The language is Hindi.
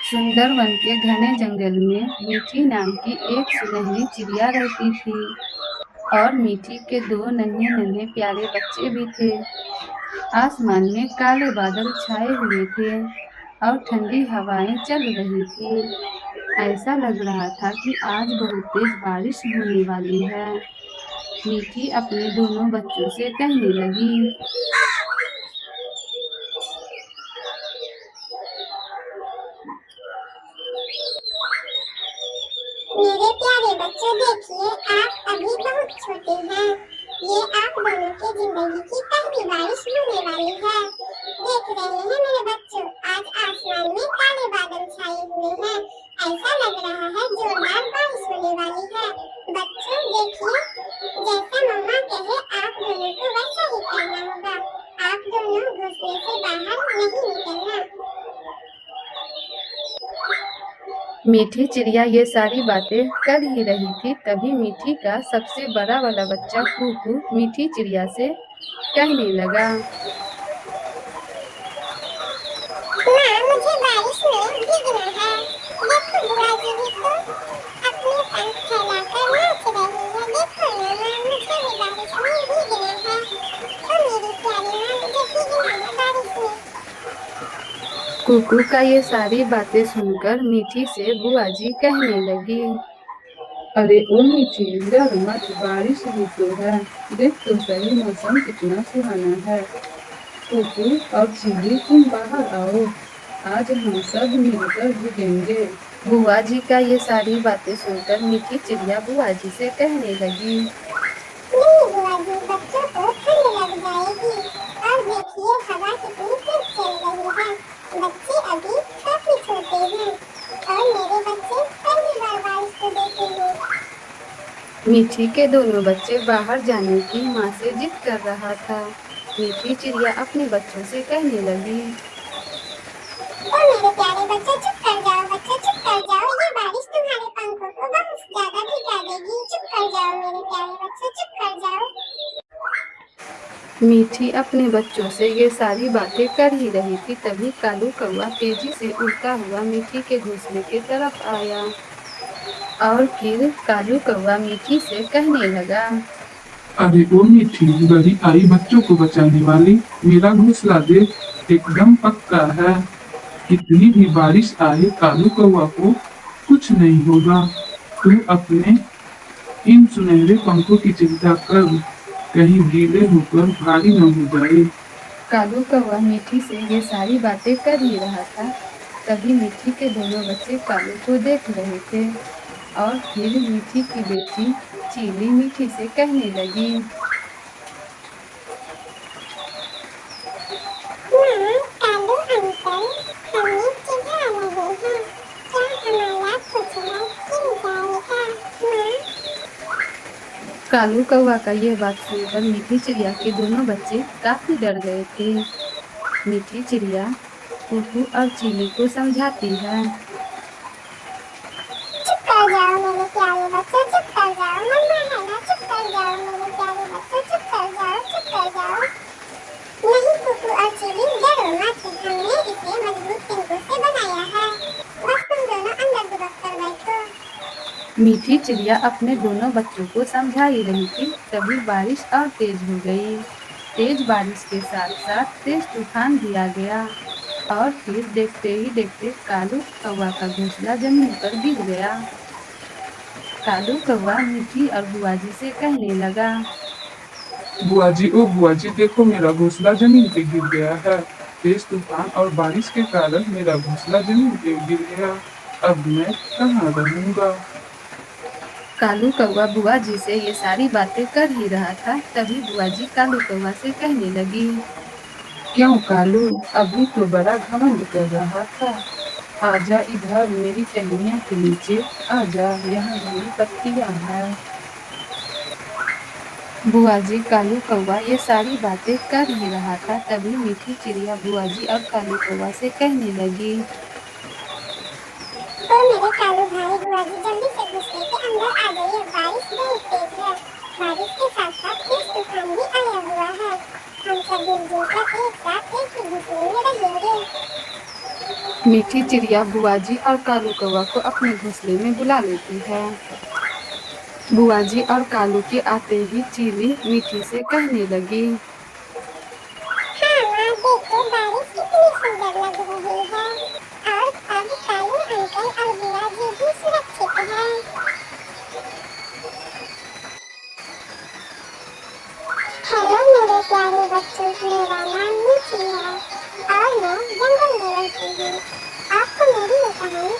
सुंदर वन के घने जंगल में मीठी नाम की एक सुनहरी चिड़िया रहती थी और मीठी के दो नन्हे नन्हे प्यारे बच्चे भी थे। आसमान में काले बादल छाए हुए थे और ठंडी हवाएं चल रही थी। ऐसा लग रहा था कि आज बहुत तेज बारिश होने वाली है। मीठी अपने दोनों बच्चों से कहने लगी। मेरे प्यारे बच्चों, देखिए आप अभी बहुत छोटे हैं। ये आप दोनों की जिंदगी की पहली बारिश होने वाली है। देख रहे हैं मेरे बच्चों, आज आसमान में काले बादल छाए हुए हैं। ऐसा लग रहा है जोरदार बारिश होने वाली है। बच्चों देखिए, जैसा मम्मा कहे आप दोनों को वैसा ही करना होगा। आप दोनों घोंसले से बाहर नहीं निकलना। मीठी चिड़िया ये सारी बातें कर ही रही थी, तभी मीठी का सबसे बड़ा वाला बच्चा कुकू मीठी चिड़िया से कहने लगा। माँ, मुझे बारिश में भीगना है। देखो बुआ जी भी तो अपने पंख फैलाकर नाच रही है। देखो ना माँ, मुझे भी बारिश में भीगना है। तो मेरी प्यारी माँ, मुझे भीगना है बारिश में। कुकू का ये सारी बातें सुनकर मीठी से बुआ जी कहने लगी। अरे ओ मीठी, डर मत, बारिश ही तो है। देख तो सही, मौसम कितना सुहाना है। कुकू और चीली, तुम बाहर आओ, आज हम सब मिलकर भीगेंगे। बुआ जी का ये सारी बातें सुनकर मीठी चिड़िया बुआ जी से कहने लगी। नहीं बुआ जी, बच्चों को ठंड लग जाएगी। और देखिए हवा कितनी तेज चल रही है। बच्चे अभी काफी छोटे हैं और मेरे बच्चे पहली बार बारिश को देखेंगे। मीठी के दोनों बच्चे बाहर जाने की माँ से जिद कर रहा था। मीठी चिड़िया अपने बच्चों से कहने लगी। ओ मेरे प्यारे बच्चों, चुप कर जाओ। बच्चों चुप कर जाओ, ये बारिश तुम्हारे पंखों को बहुत ज्यादा भिगा देगी। चुप कर जाओ मेरे प्यारे बच्चों, चुप कर जाओ। मीठी अपने बच्चों से ये सारी बातें कर ही रही थी, तभी कालू कौवा तेजी से उड़ता हुआ मीठी के घोंसले की तरफ आया और फिर कालू कौवा मीठी से कहने लगा। अरे ओ मीठी, बड़ी आई बच्चों को बचाने वाली, मेरा घोंसला देख, एकदम पक्का है। कितनी भी बारिश आए कालू कौवा को कुछ नहीं होगा। तू अपने इन सुनहरे पंखों की चिंता कर, कहीं गीले होकर भारी न हो जाए। कालू कौवा मीठी से ये सारी बातें कर ही रहा था, तभी मीठी के दोनों बच्चे कालू को देख रहे थे और फिर मीठी की बेटी चीली मीठी से कहने लगी। माँ, कालू अंकल हमें चिढ़ा रहे हैं। क्या हमारा घोंसला गिर जाएगा? माँ, कालू कौवा का ये बात सुनकर मीठी चिड़िया के दोनों बच्चे काफी डर गए थे। मीठी चिड़िया कुकू और चीली को समझाती है। चुप कर जाओ मेरे प्यारे बच्चों, चुप कर जाओ। मम्मा है ना, चुप कर जाओ मेरे प्यारे बच्चों, चुप कर जाओ, चुप कर जाओ। नहीं कुकू और चीली, डरो मत। हमने इसे मजबूत तिनकों से बनाया है। बस तुम दोनों अंदर दुबक कर बैठो। मीठी चिड़िया अपने दोनों बच्चों को समझा ही रही थी, तभी बारिश और तेज हो गई। तेज बारिश के साथ साथ तेज तूफान भी आ गया और फिर देखते ही देखते कालू कौवा का घोंसला जमीन पर गिर गया। कालू कौवा मीठी और बुआ जी से कहने लगा। बुआ जी, ओ बुआ जी, देखो मेरा घोंसला जमीन पे गिर गया है। तेज तूफान और बारिश के कारण मेरा घोंसला जमीन पे गिर गया। अब मैं कहाँ रहूंगा? कालू कौवा बुआ जी से ये सारी बातें कर ही रहा था, तभी बुआ जी कालू कौवा से कहने लगी। क्यों कालू, अभी तो बड़ा घमंड कर रहा था। आजा इधर मेरी टहनियों के नीचे, आजा, यहाँ मेरी पत्तियां हैं। बुआ जी कालू कौवा ये सारी बातें कर ही रहा था, तभी मीठी चिड़िया बुआ जी और कालू कौवा से कहने लगी। ओ मेरे कालू भाई, बुआ जी जल्दी से घोंसले के अंदर आ जाइए। बारिश बहुत तेज है। बारिश के साथ साथ तेज तूफान भी आया हुआ है। हम सब मिलजुल कर एक साथ एक ही घोंसले में रहेंगे। मीठी चिड़िया बुआ जी और कालू कौवा को अपने घोंसले में बुला लेती है। बुआ जी और कालू के आते ही चीली मीठी से कहने लगी, हाँ माँ, देखो बारिश कितनी सुंदर लग रही है और अब कालू अंकल और बुआ जी भी सुरक्षित हैं। हेलो मेरे प्यारे बच्चों, मेरा नाम मीठी है और मैं जंगल में रहती हूँ। आपको मेरी ये कहानी